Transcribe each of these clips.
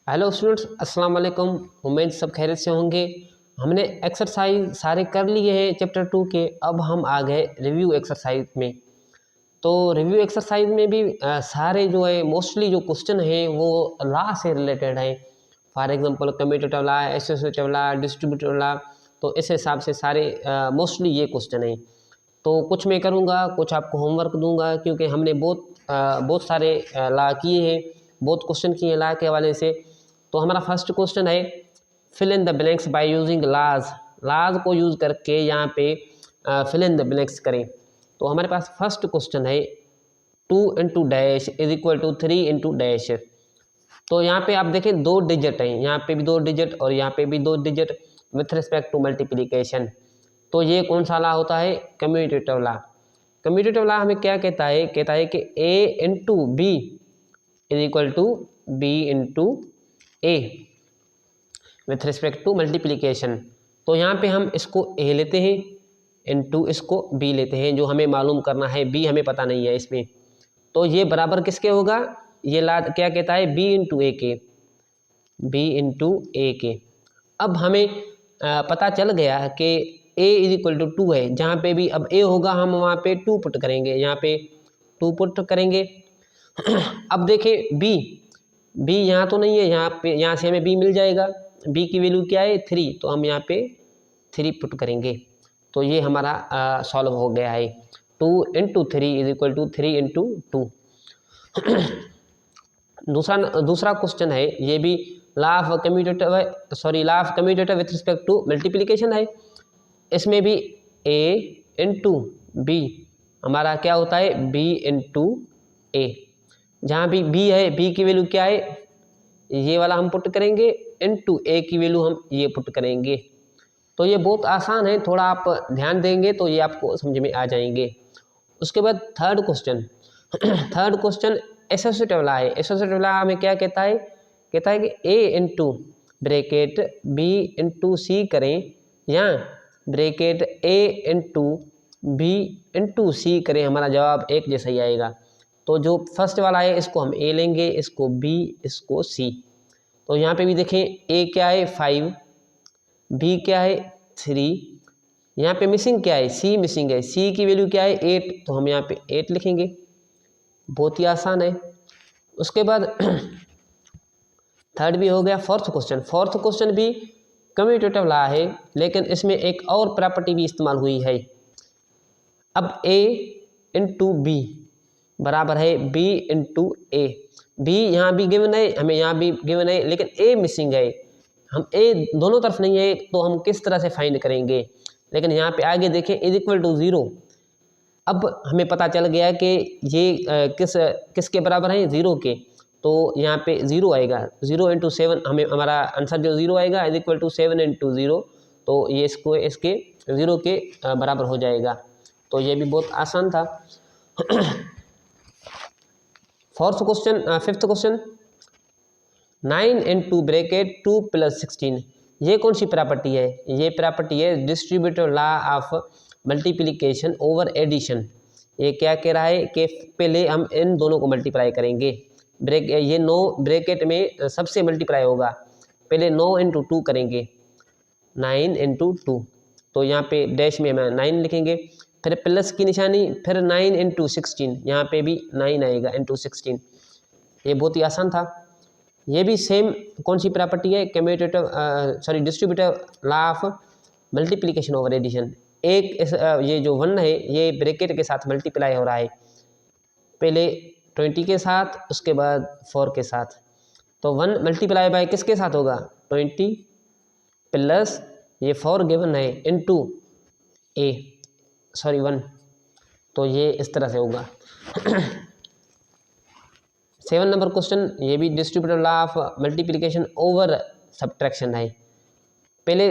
Hello students, अस्सलाम वालेकुम। उम्मीद सब खैरियत से होंगे। हमने एक्सरसाइज सारे कर लिए हैं चैप्टर 2 के। अब हम आ गए रिव्यू एक्सरसाइज में। तो रिव्यू एक्सरसाइज में भी सारे जो है मोस्टली जो क्वेश्चन हैं वो लॉ से रिलेटेड हैं। For example commutative law, associative law, distributive law. तो इस हिसाब से सारे मोस्टली ये क्वेश्चन हैं। तो कुछ मैं करूँगा, कुछ आपको होमवर्क दूंगा, क्योंकि हमने बहुत सारे लॉ किए हैं, बहुत क्वेश्चन किए हैं लॉ के हवाले से। तो हमारा फर्स्ट क्वेश्चन है fill in the blanks by using laws. Laws को यूज़ करके यहाँ पे फिल इन द ब्लैंक्स करें। तो हमारे पास फर्स्ट क्वेश्चन है 2 into dash is equal to 3 into dash. तो यहाँ पे आप देखें 2 डिजिट हैं, यहाँ पे भी 2 डिजिट और यहाँ पे भी 2 digit with respect to multiplication. तो ये कौन सा लॉ होता है? Commutative law. कम्यूटेटिव लॉ हमें क्या कहता है? कहता है कि a into B is equal to B into A with respect to multiplication. तो यहाँ पे हम इसको a लेते हैं, इंटू इसको b लेते हैं। जो हमें मालूम करना है b हमें पता नहीं है इसमें। तो ये बराबर किसके होगा? ये ला क्या कहता है? b इंटू ए के, b इंटू ए के। अब हमें पता चल गया कि a इज इक्वल टू 2 है। जहाँ पे भी अब a होगा हम वहाँ पे 2 पुट करेंगे, यहाँ पे 2 पुट करेंगे। अब देखें b यहाँ तो नहीं है, यहाँ पे यहाँ से हमें b मिल जाएगा। b की वैल्यू क्या है? 3। तो हम यहाँ पे 3 पुट करेंगे। तो ये हमारा सॉल्व हो गया है। 2 into 3 is equal to 3 into 2। दूसरा क्वेश्चन है, ये भी लॉ ऑफ कम्यूटेटिव है, law of commutative with respect to multiplication है। इसमें भी a इंटू बी हमारा क्या होता है? b इंटू ए। जहाँ भी b है, b की वैल्यू क्या है? ये वाला हम पुट करेंगे, इंटू ए की वैल्यू हम ये पुट करेंगे। तो ये बहुत आसान है, थोड़ा आप ध्यान देंगे तो ये आपको समझ में आ जाएंगे। उसके बाद थर्ड क्वेश्चन एसोसिएटिव लॉ है। एसोसिएटिव लॉ हमें क्या कहता है? कहता है कि a into bracket b into C करें, या bracket a into b into C करें। हमारा जवाब एक जैसा ही आएगा। तो जो फर्स्ट वाला है इसको हम a लेंगे, इसको b, इसको c। तो यहाँ पे भी देखें a क्या है? 5, b क्या है? 3। यहाँ पे मिसिंग क्या है? c मिसिंग है। c की वैल्यू क्या है? 8। तो हम यहाँ पे 8 लिखेंगे। बहुत ही आसान है। उसके बाद थर्ड भी हो गया। फोर्थ क्वेश्चन भी कम्यूटेटिव लॉ है, लेकिन इसमें एक और प्रॉपर्टी भी इस्तेमाल हुई है। अब a इंटू बी बराबर है b इंटू ए। b यहाँ भी गिवन है, हमें यहाँ भी गिवन है, लेकिन a मिसिंग है। हम a दोनों तरफ नहीं है, तो हम किस तरह से फाइंड करेंगे? लेकिन यहाँ पे आगे देखें इज इक्वल टू 0। अब हमें पता चल गया कि ये किसके बराबर है? 0 के। तो यहाँ पे 0 आएगा। 0 इंटू 7, हमें हमारा आंसर जो 0 आएगा इज इक्वल टू 7 इंटू 0। तो ये इसके 0 के बराबर हो जाएगा। तो ये भी बहुत आसान था। Fifth question 9 into bracket 2 plus 16। ये कौन सी प्रॉपर्टी है? ये प्रॉपर्टी है distributive law of multiplication over addition. ये क्या कह रहा है कि पहले हम इन दोनों को मल्टीप्लाई करेंगे। ये 9 ब्रैकेट में सबसे मल्टीप्लाई होगा। पहले 9 इंटू 2 करेंगे, 9 इंटू 2। तो यहाँ पे डैश में हम 9 लिखेंगे, फिर प्लस की निशानी, फिर 9 इंटू 16। यहाँ पे भी 9 आएगा इंटू 16। ये बहुत ही आसान था। ये भी सेम कौन सी प्रॉपर्टी है? Distributive law of multiplication over addition. ये जो 1 है ये ब्रैकेट के साथ मल्टीप्लाई हो रहा है, पहले 20 के साथ, उसके बाद 4 के साथ। तो 1 मल्टीप्लाई बाय किसके साथ होगा? 20 प्लस ये 4 गिवन है इंटू 1। तो ये इस तरह से होगा। 7 नंबर क्वेश्चन, ये भी distributive law of multiplication over subtraction है। पहले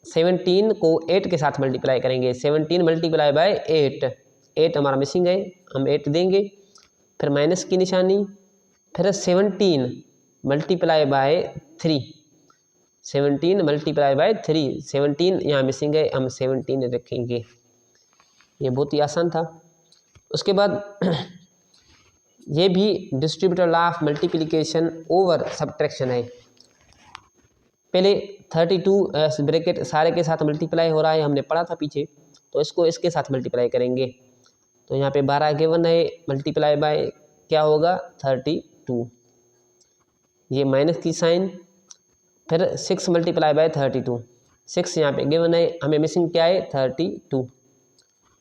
17 को 8 के साथ मल्टीप्लाई करेंगे। 17 मल्टीप्लाई बाय 8 हमारा मिसिंग है, हम 8 देंगे, फिर माइनस की निशानी, फिर 17 मल्टीप्लाई बाय 3। 17 मल्टीप्लाई बाय 3, 17 यहाँ मिसिंग है, हम 17 रखेंगे। ये बहुत ही आसान था। उसके बाद ये भी distributive law of multiplication over subtraction है। पहले 32 ब्रैकेट सारे के साथ मल्टीप्लाई हो रहा है, हमने पढ़ा था पीछे, तो इसको इसके साथ मल्टीप्लाई करेंगे। तो यहाँ पे 12 गिवन है, मल्टीप्लाई बाय क्या होगा 32, ये माइनस की साइन, फिर 6 मल्टीप्लाई बाय 32, 6 यहाँ पे गिवन है, हमें मिसिंग क्या है 32।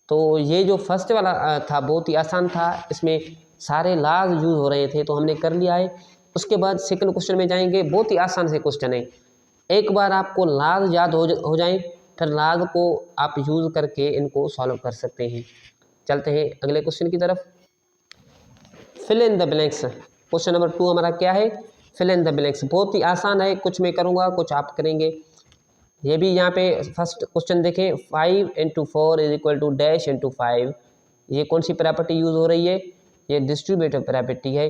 तो ये जो फर्स्ट वाला था बहुत ही आसान था, इसमें सारे लाज यूज हो रहे थे तो हमने कर लिया है। उसके बाद सेकंड क्वेश्चन में जाएंगे, बहुत ही आसान से क्वेश्चन है, एक बार आपको लाज याद हो जाए फिर लाज को आप यूज करके इनको सॉल्व कर सकते हैं। चलते हैं अगले क्वेश्चन की तरफ। Fill in the blanks, question number 2 हमारा क्या है, फिल इन द ब्लैंक्स। बहुत ही आसान है, कुछ मैं करूँगा कुछ आप करेंगे। ये भी यहाँ पे फर्स्ट क्वेश्चन देखें, 5 × 4 = डैश × 5, ये कौन सी प्रॉपर्टी यूज हो रही है, ये डिस्ट्रीब्यूटिव प्रॉपर्टी है।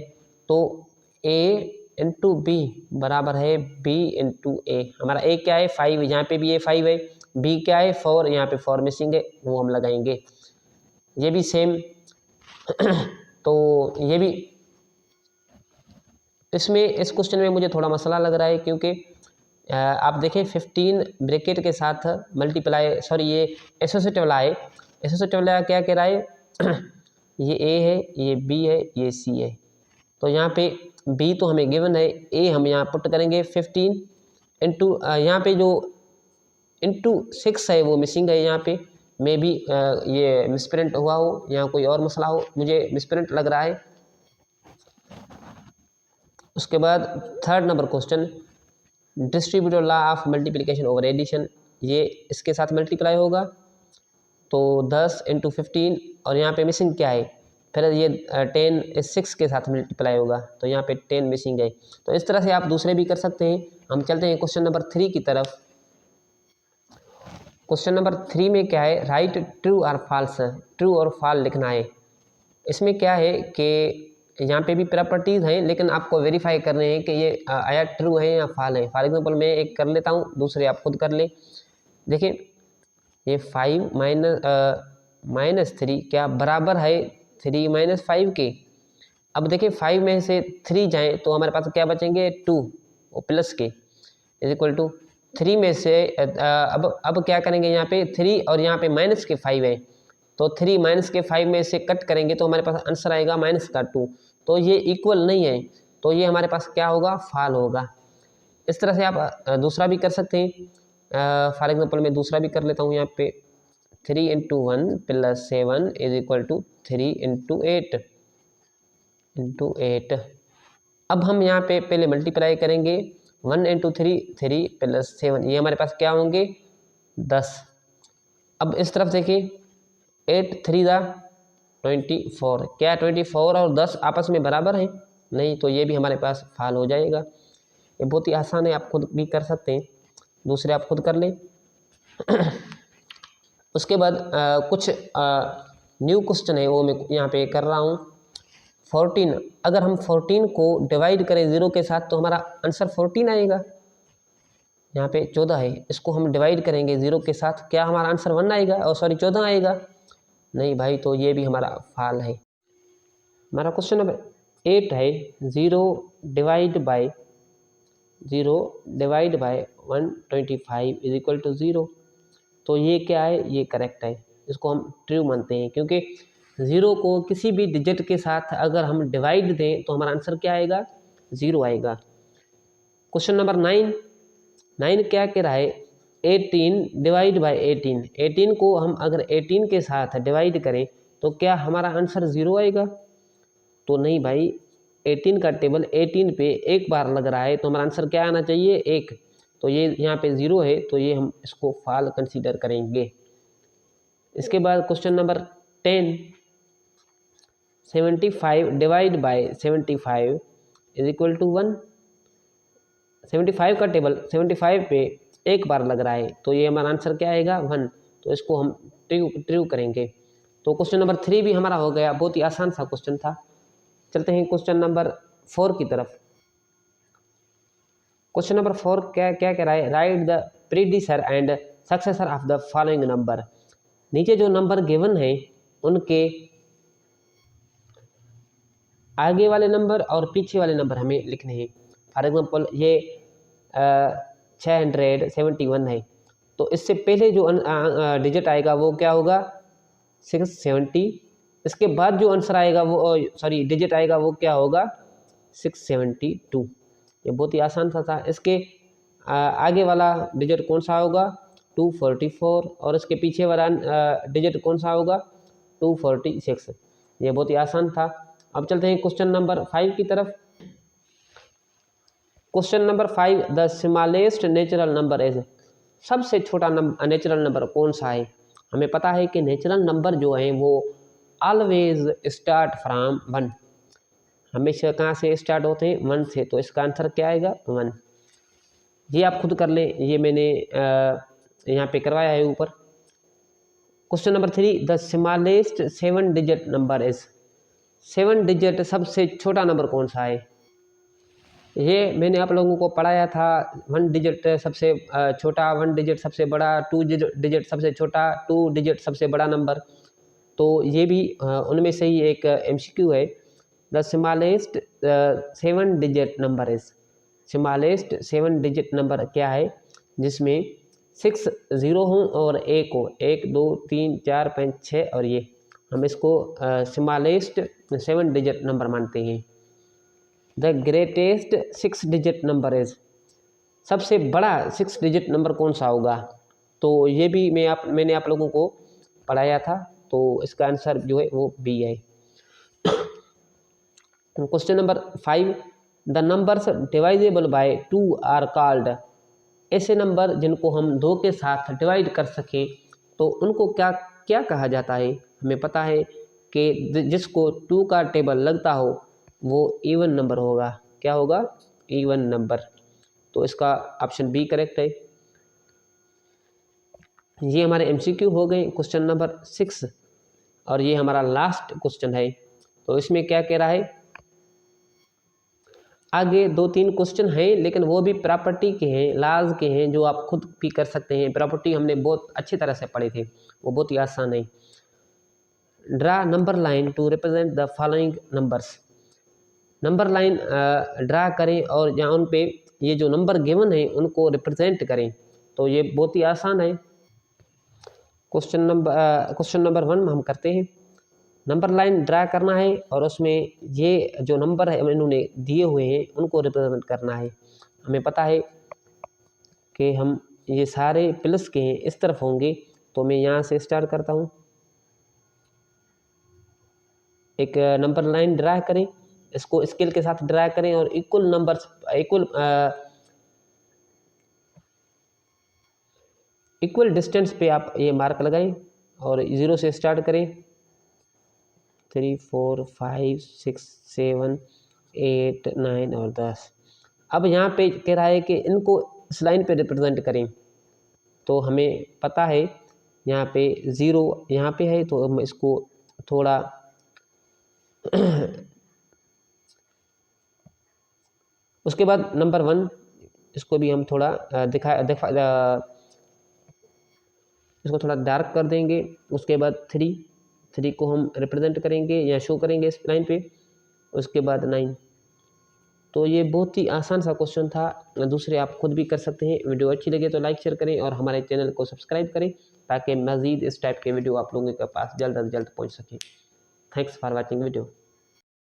तो a × b बराबर है b × a, हमारा a क्या है 5, यहाँ पे भी ये 5 है, b क्या है 4, यहाँ पे 4 मिसिंग है, वो हम लगाएंगे। ये भी सेम तो ये भी, इसमें इस क्वेश्चन में मुझे थोड़ा मसला लग रहा है क्योंकि आप देखें 15 ब्रैकेट के साथ मल्टीप्लाई, सॉरी ये एसोसिएटिव वाला है, एसोसिएटिव वाला क्या कह रहा है ये a है, ये b है, ये c है। तो यहाँ पे b तो हमें गिवन है, a हम यहाँ पुट करेंगे 15 इंटू यहाँ पे जो इंटू 6 है वो मिसिंग है, यहाँ पे मे भी ये मिसप्रिंट हुआ हो, यहाँ कोई और मसला हो, मुझे मिसप्रिंट लग रहा है। उसके बाद third number question, distributive law of multiplication over addition, ये इसके साथ मल्टीप्लाई होगा, तो 10 × 15 और यहाँ पे मिसिंग क्या है, फिर ये 10 इस 6 के साथ मल्टीप्लाई होगा, तो यहाँ पे 10 मिसिंग है। तो इस तरह से आप दूसरे भी कर सकते हैं। हम चलते हैं क्वेश्चन नंबर 3 की तरफ। क्वेश्चन नंबर 3 में क्या है, राइट ट्रू और फॉल्स, ट्रू और फॉल्स लिखना है। इसमें क्या है कि यहाँ पे भी प्रॉपर्टीज़ हैं लेकिन आपको वेरीफाई करने हैं कि ये आया ट्रू है या फॉल्स है। फॉर एग्जांपल मैं एक कर लेता हूँ, दूसरे आप खुद कर ले। देखिए ये 5 माइनस 3 क्या बराबर है 3 - 5 के। अब देखिए 5 में से 3 जाएँ तो हमारे पास क्या बचेंगे 2 और प्लस के = 3 में से अब क्या करेंगे, यहाँ पे 3 और यहाँ पे माइनस के 5 है, तो 3 माइनस के 5 में से कट करेंगे तो हमारे पास आंसर आएगा -2। तो ये इक्वल नहीं है, तो ये हमारे पास क्या होगा फॉल होगा। इस तरह से आप दूसरा भी कर सकते हैं। फॉर एग्जांपल मैं दूसरा भी कर लेता हूँ, यहाँ पे 3 × 1 + 7 = 3 × 8 अब हम यहाँ पे पहले मल्टीप्लाई करेंगे, 1 × 3 3 + 7, ये हमारे पास क्या होंगे 10। अब इस तरफ देखिए 8 × 3 = 24, क्या 24 और 10 आपस में बराबर हैं, नहीं, तो ये भी हमारे पास फॉल हो जाएगा। ये बहुत ही आसान है, आप खुद भी कर सकते हैं, दूसरे आप खुद कर लें। उसके बाद कुछ न्यू क्वेश्चन है वो मैं यहाँ पे कर रहा हूँ। 14, अगर हम 14 को डिवाइड करें 0 के साथ तो हमारा आंसर 14 आएगा। यहाँ पे 14 है, इसको हम डिवाइड करेंगे 0 के साथ, क्या हमारा आंसर 1 आएगा, और सॉरी 14 आएगा, नहीं भाई, तो ये भी हमारा फॉल है। हमारा क्वेश्चन नंबर 8 है, 0 डिवाइड बाय 125 = 0, तो ये क्या है, ये करेक्ट है, इसको हम ट्रू मानते हैं क्योंकि 0 को किसी भी डिजिट के साथ अगर हम डिवाइड दें तो हमारा आंसर क्या आएगा 0 आएगा। क्वेश्चन नंबर 9 क्या कह रहा है, 18 डिवाइड बाय 18 को हम अगर 18 के साथ डिवाइड करें तो क्या हमारा आंसर 0 आएगा, तो नहीं भाई, 18 का टेबल 18 पे एक बार लग रहा है, तो हमारा आंसर क्या आना चाहिए 1, तो ये यहाँ पे 0 है, तो ये हम इसको फॉल कंसीडर करेंगे। इसके बाद क्वेश्चन नंबर 10, 75 डिवाइड बाय 75 = 1, 75 का टेबल 75 पे एक बार लग रहा है, तो ये हमारा आंसर क्या आएगा 1, तो इसको हम ट्रू करेंगे। तो क्वेश्चन नंबर 3 भी हमारा हो गया, बहुत ही आसान सा क्वेश्चन था। चलते हैं क्वेश्चन नंबर 4 की तरफ। क्वेश्चन नंबर 4 क्या कह रहा है, write the predecessor and successor of the following number. नीचे जो नंबर गिवन है उनके आगे वाले नंबर और पीछे वाले नंबर हमें लिखने हैं। फॉर एग्जांपल ये 671 है। तो इससे पहले जो डिजिट आएगा वो क्या होगा 670। इसके बाद जो आंसर आएगा वो डिजिट आएगा वो क्या होगा 672। ये बहुत ही आसान सा था। इसके आगे वाला डिजिट कौन सा होगा 244 और इसके पीछे वाला डिजिट कौन सा होगा 246। ये बहुत ही आसान था। अब चलते हैं क्वेश्चन नंबर 5 की तरफ। Question number 5, the smallest natural number is, सबसे छोटा नेचुरल नंबर कौन सा है। हमें पता है कि नेचुरल नंबर जो है वो ऑलवेज स्टार्ट फ्रॉम 1, हमेशा कहाँ से स्टार्ट होते हैं 1 से। तो इसका आंसर क्या आएगा 1। ये आप खुद कर लें, ये मैंने यहाँ पे करवाया है ऊपर। Question number 3, the smallest 7 digit number is, 7 digit सबसे छोटा नंबर कौन सा है। ये मैंने आप लोगों को पढ़ाया था। 1 डिजिट सबसे छोटा, 1 डिजिट सबसे बड़ा, 2 डिजिट सबसे छोटा, 2 डिजिट सबसे बड़ा नंबर। तो ये भी उनमें से ही एक MCQ है। The smallest 7 digit number is, smallest 7 digit number क्या है जिसमें 6 0 हों और 1 हो, 1 2 3 4 5 6 और ये हम इसको स्मॉलेस्ट 7 डिजिट नंबर मानते हैं। The greatest 6 digit number is, सबसे बड़ा 6 डिजिट नंबर कौन सा होगा। तो ये भी मैंने आप लोगों को पढ़ाया था। तो इसका आंसर जो है वो B है। Question number 5, the numbers divisible by 2 are called, ऐसे नंबर जिनको हम 2 के साथ डिवाइड कर सकें तो उनको क्या क्या कहा जाता है। हमें पता है कि जिसको 2 का टेबल लगता हो वो इवन नंबर होगा। क्या होगा इवन नंबर। तो इसका ऑप्शन B करेक्ट है। ये हमारे MCQ हो गए क्वेश्चन नंबर 6 और ये हमारा लास्ट क्वेश्चन है। तो इसमें क्या कह रहा है, आगे 2-3 क्वेश्चन हैं लेकिन वो भी प्रॉपर्टी के हैं, लाज के हैं, जो आप खुद भी कर सकते हैं। प्रॉपर्टी हमने बहुत अच्छी तरह से पढ़े थे, वो बहुत ही आसान है। Draw number line to represent the following numbers, number line draw करें और यहाँ उन पे ये जो नंबर गिवन है उनको रिप्रेजेंट करें। तो ये बहुत ही आसान है। क्वेश्चन नंबर 1 हम करते हैं। नंबर लाइन ड्रा करना है और उसमें ये जो नंबर है इन्होंने दिए हुए हैं उनको रिप्रेजेंट करना है। हमें पता है कि हम ये सारे प्लस के हैं, इस तरफ होंगे। तो मैं यहाँ से स्टार्ट करता हूँ। एक नंबर लाइन ड्रा करें, इसको स्केल के साथ ड्रा करें और इक्वल नंबर्स इक्वल डिस्टेंस पे आप ये मार्क लगाएं और 0 से स्टार्ट करें। 3 4 5 6 7 8 9 और 10। अब यहाँ पे कह रहा है कि इनको इस लाइन पे रिप्रेजेंट करें। तो हमें पता है यहाँ पे 0 यहाँ पे है, तो हम इसको थोड़ा उसके बाद नंबर 1 इसको भी हम थोड़ा इसको थोड़ा डार्क कर देंगे। उसके बाद 3 को हम रिप्रेजेंट करेंगे या शो करेंगे इस लाइन पे। उसके बाद 9। तो ये बहुत ही आसान सा क्वेश्चन था। दूसरे आप खुद भी कर सकते हैं। वीडियो अच्छी लगे तो लाइक शेयर करें और हमारे चैनल को सब्सक्राइब करें ताकि मज़ीद इस टाइप के वीडियो आप लोगों के पास जल्द अज जल्द पहुँच सकें। Thanks for watching video.